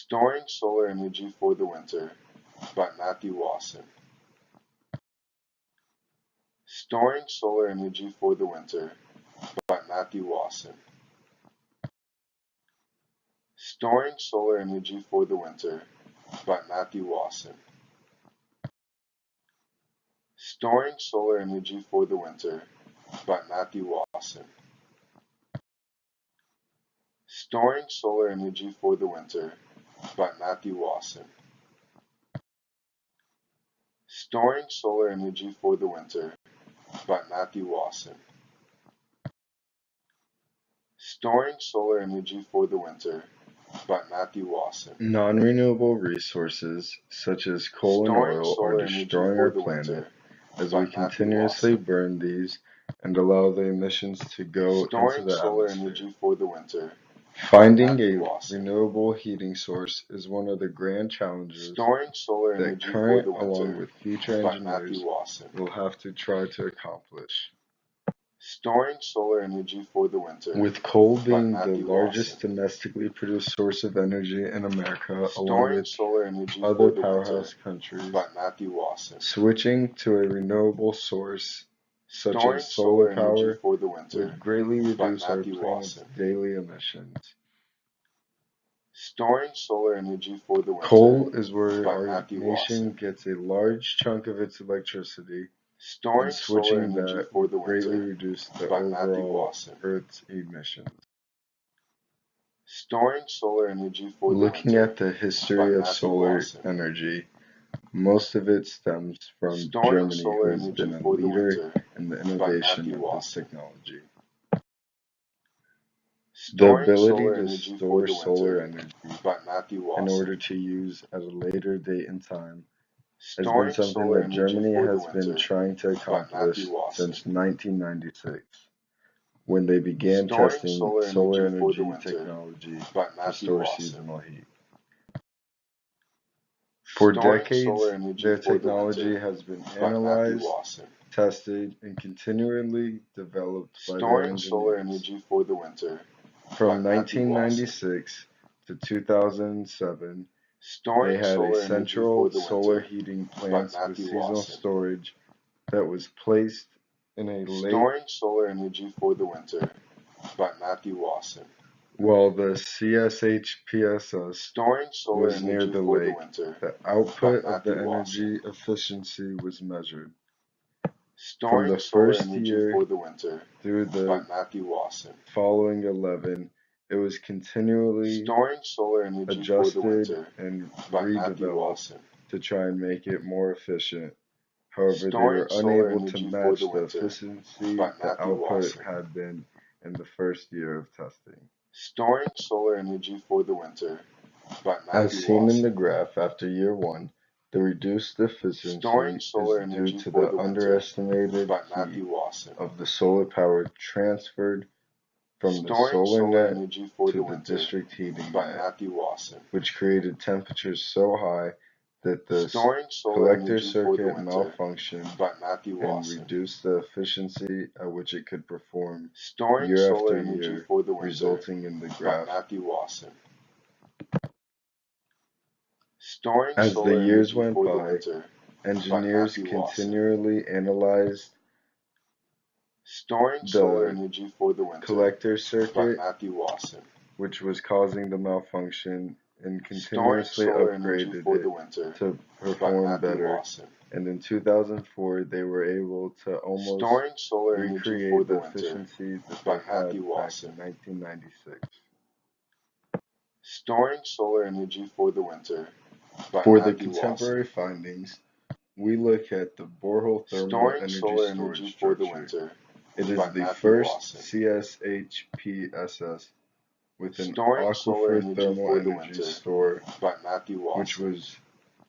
Storing Solar Energy for the Winter by Matthew Wasson. Storing Solar Energy for the Winter by Matthew Wasson. Storing Solar Energy for the Winter by Matthew Wasson. Storing Solar Energy for the Winter by Matthew Wasson. Storing Solar Energy for the Winter by Matthew Wasson. Storing Solar Energy for the Winter by Matthew Wasson. Storing Solar Energy for the Winter by Matthew Wasson. Non-renewable resources such as coal and Storing oil are Solar Energy destroying for our the planet Winter as by we Matthew continuously Wasson. burn these and allow the emissions to go into Storing the Solar atmosphere. Energy for the Winter by Finding Matthew a Wasson. renewable heating source is one of the grand challenges Storing Solar that Energy for current, the along Winter with future by Matthew engineers, Wasson. will have to try to accomplish. Storing Solar Energy for the Winter With coal by being the Matthew largest Wasson. domestically produced source of energy in America, along Storing with Solar Energy other for the Winter powerhouse countries, by Matthew Wasson. switching to a renewable source such Storing as solar Solar Energy power for the Winter would greatly by reduce our Matthew planet's Wasson. daily emissions. Storing Solar Energy for the Winter Coal is where by our Matthew nation Wasson. gets a large chunk of its electricity, and Storing Solar switching Energy that for would the greatly Winter reduce the by Matthew overall Wasson. Earth's emissions. Storing Solar Energy for the Looking Winter at the by history of Matthew solar Wasson. energy, most of it stems from Storing Germany, who Solar has Energy been a for the leader Winter in the by innovation Matthew of this Wasson. technology. The Storing ability Solar to Energy for store the solar Winter energy by Matthew in order Wasson. to use at a later date in time has been Storing something Solar that Energy Germany for the has been Winter trying to by accomplish Matthew Wasson. since 1996, when they began Storing testing Solar solar Energy for the energy Winter technology by to Matthew store Wasson. seasonal heat. For Storing decades, Solar Energy their for the technology Winter has been by Matthew analyzed, Wasson. tested, and continually developed by their Storing Solar engineers. Energy for the Winter by From Matthew Wasson. 1996 to 2007, they Storing had a Solar Energy for central the solar Winter heating by plant with Matthew seasonal Wasson. storage that was placed in a lake, Storing Solar Energy for the Winter by Matthew Wasson. while the CSHPSS Storing Solar was near Energy the for the lake. Winter The by output of the Matthew Wasson. energy efficiency was measured. From Storing the Solar first Energy year for the Winter through by the Matthew Wasson. following 11, it was continually Storing Solar Energy for the adjusted Winter and by Matthew redeveloped Wasson. to try and make it more efficient. However, they Storing were Solar unable to Energy for match the the Winter efficiency by the Matthew output Wasson. had been in the first year of testing. Storing Solar Energy for the Winter by As Matthew seen in the Wasson. graph, after year 1, the reduced Storing efficiency Solar is due Energy to for the the Winter underestimated by heat Matthew Wasson. of the solar power transferred from the Storing solar Solar net Energy for to the the Winter district heating by net, Matthew Wasson. which created temperatures so high that the Storing Solar collector Energy for the circuit Winter malfunctioned by Matthew and Wasson. reduced the efficiency at which it could perform Storing year Solar after Energy year, for the Winter resulting in the by graph. Matthew Wasson. Storing As the Solar years Energy went for the by, Winter by engineers Matthew Wasson. continually analyzed Storing Solar the Energy for the Winter collector by circuit, Matthew Wasson. which was causing the malfunction, and Storing continuously Solar Energy upgraded for it the Winter to by perform Matthew better. Wasson. And in 2004, they were able to almost Storing Solar Energy for recreate the the Winter efficiency that by they Matthew had back Wasson. in 1996. Storing Solar Energy for the Winter by For the Matthew contemporary Wasson. findings, we look at the borehole thermal Storing energy Solar storage Energy for the structure. Winter It by is the Matthew first Wasson. CSHPSS with an Storing Solar aquifer Energy thermal for the energy Winter store, by Matthew which Wasson. was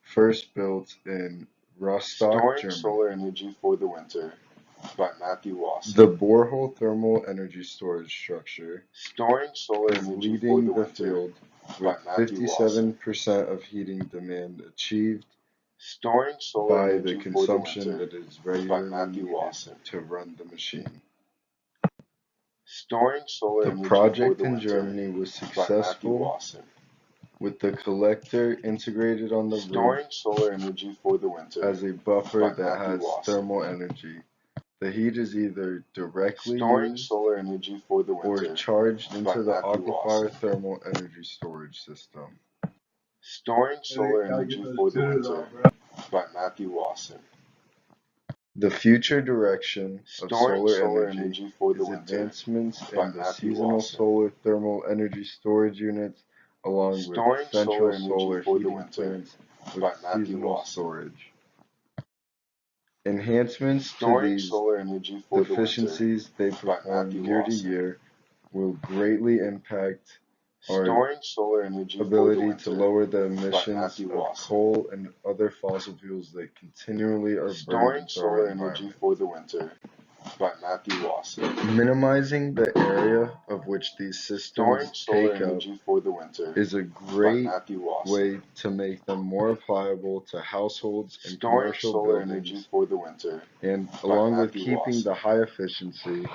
first built in Rostock, Storing Germany. Solar Energy for the Winter by Matthew Wasson. The borehole thermal energy storage structure Storing Solar is Energy for leading the the Winter field by with Matthew Wasson. 57% of heating demand achieved Storing Solar by the Energy for the consumption Winter that is by regularly Matthew needed Wasson. to run the machine. Storing Solar The Energy for project the in Winter Germany was by Matthew successful Wasson. with the collector integrated on the roof Storing solar energy for the winter as a buffer by that Matthew has Wasson. thermal energy. The heat is either directly Storing used solar energy for the or winter charged by into the Matthew aquifer Wasson. thermal energy storage system. Storing solar energy for the winter by Matthew Wasson. The future direction of Storing solar solar energy energy for the is winter advancements by in the Matthew seasonal Wasson. solar thermal energy storage units along with Storing central solar energy solar for the heating winter plants with by Matthew seasonal Wasson. storage. Enhancements to Storing these solar energy for the winter deficiencies they by perform Matthew year to Wasson. year will greatly impact our Storing solar energy for the ability to winter lower the by emissions Matthew of Wasson. coal and other fossil fuels that continually are burned Storing into our solar energy environment. for the winter by Matthew Wasson. Minimizing the area of which these Storing systems solar take up energy for the winter is a by great Matthew Wasson. way to make them more applicable to households and Storing commercial solar energy buildings, for the winter and by along with Matthew keeping Wasson. the high efficiency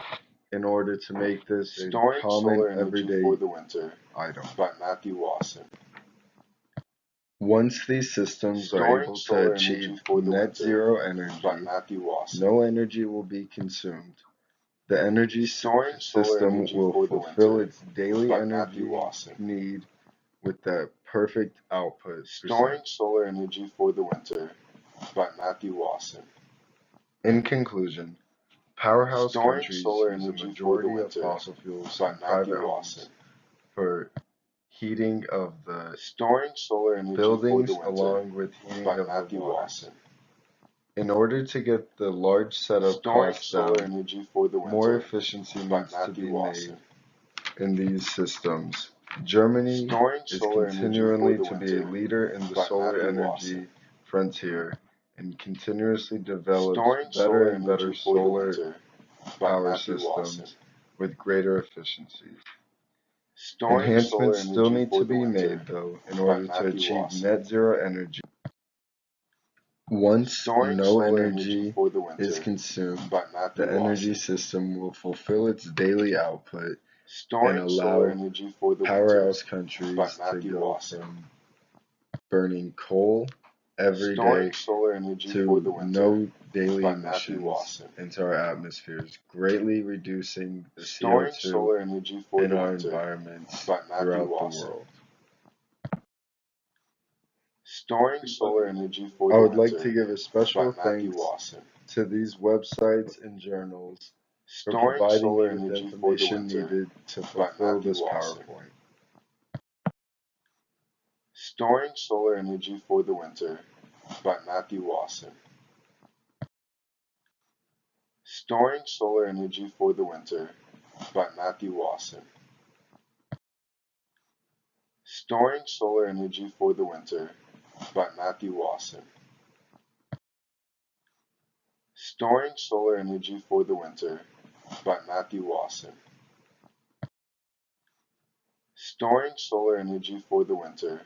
in order to make this a Storing common solar energy everyday for the winter item. by Matthew Wasson. Once these systems are Storing able to solar achieve energy for the net winter zero by energy, Matthew Wasson. no energy will be consumed. The energy Storing solar system energy will for the fulfill winter its daily by energy Matthew Wasson. need with that perfect output Storing percent. solar energy for the winter by Matthew Wasson. In conclusion, powerhouse Storing countries solar use a energy for the majority of winter fossil fuels by in private Matthew homes Wasson. for heating of the Storing solar energy for buildings the winter along with heating by of the Matthew waters. Wasson. In order to get the large setup Storing costs solar down, energy for the more winter efficiency by needs to Matthew be Wasson. made in these systems. Germany Storing is solar energy for continually the to be a winter leader in the by solar Matthew energy Wasson. frontier and continuously develops Storing better solar and better energy for the solar winter by power Matthew Wasson. systems with greater efficiencies. Storing solar Enhancements still energy need for to the be winter made, though, in by order to Matthew achieve Wasson. net zero energy. Once Storing no solar energy energy for the is winter consumed, by Matthew the energy Wasson. system will fulfill its daily output and Storing solar allow energy for the winter powerhouse by countries to Matthew go Wasson. from burning coal every Storing day solar energy for to the winter no daily by Matthew emissions Wasson. into our atmospheres, greatly reducing the Storing CO2 solar energy for in the our winter environments by Matthew throughout the Wasson. world. Storing solar energy for I the would like to winter give a by special Matthew thanks Wasson. to these websites and journals for Storing providing me solar with the energy for the information winter needed to by fulfill Matthew this Wasson. PowerPoint. Storing solar energy for the winter by Matthew Wasson. Storing solar energy for the winter by Matthew Wasson. Storing solar energy for the winter by Matthew Wasson. Storing solar energy for the winter by Matthew Wasson. Storing solar energy for the winter